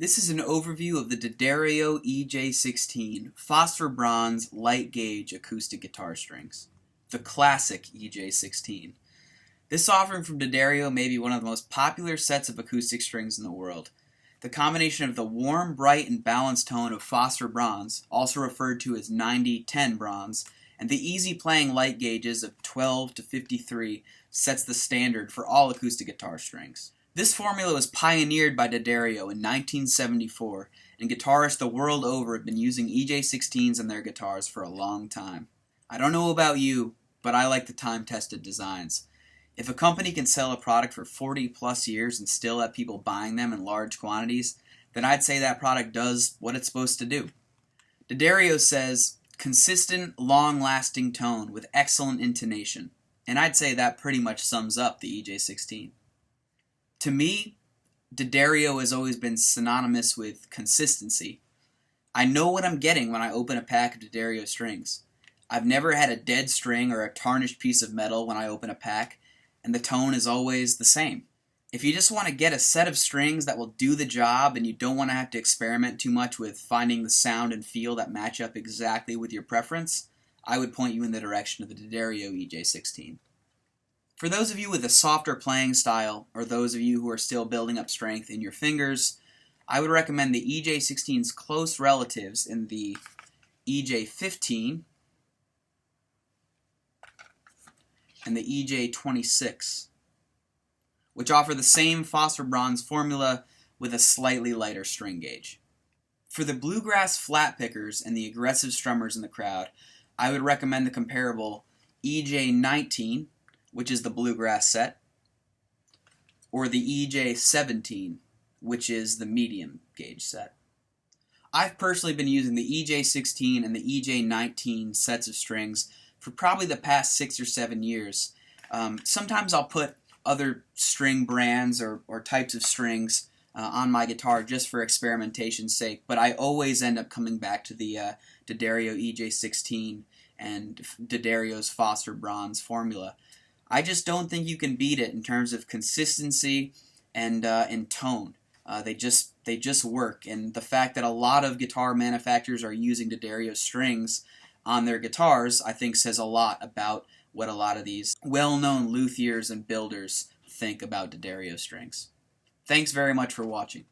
This is an overview of the D'addario EJ16 Phosphor Bronze Light Gauge Acoustic Guitar Strings, the classic EJ16. This offering from D'addario may be one of the most popular sets of acoustic strings in the world. The combination of the warm, bright, and balanced tone of phosphor bronze, also referred to as 90-10 bronze, and the easy playing light gauges of 12 to 53 sets the standard for all acoustic guitar strings. This formula was pioneered by D'addario in 1974, and guitarists the world over have been using EJ16s in their guitars for a long time. I don't know about you, but I like the time-tested designs. If a company can sell a product for 40 plus years and still have people buying them in large quantities, then I'd say that product does what it's supposed to do. D'addario says, consistent, long-lasting tone with excellent intonation, and I'd say that pretty much sums up the EJ16. To me, D'addario has always been synonymous with consistency. I know what I'm getting when I open a pack of D'addario strings. I've never had a dead string or a tarnished piece of metal when I open a pack, and the tone is always the same. If you just want to get a set of strings that will do the job and you don't want to have to experiment too much with finding the sound and feel that match up exactly with your preference, I would point you in the direction of the D'addario EJ16. For those of you with a softer playing style, or those of you who are still building up strength in your fingers, I would recommend the EJ16's close relatives in the EJ15 and the EJ26, which offer the same phosphor bronze formula with a slightly lighter string gauge. For the bluegrass flat pickers and the aggressive strummers in the crowd, I would recommend the comparable EJ19, which is the bluegrass set, or the EJ17, which is the medium gauge set. I've personally been using the EJ16 and the EJ19 sets of strings for probably the past 6 or 7 years. Sometimes I'll put other string brands or types of strings on my guitar just for experimentation's sake, but I always end up coming back to the D'addario EJ16 and D'addario's phosphor bronze formula. I just don't think you can beat it in terms of consistency and in tone. They just work, and the fact that a lot of guitar manufacturers are using D'addario strings on their guitars, I think says a lot about what a lot of these well-known luthiers and builders think about D'addario strings. Thanks very much for watching.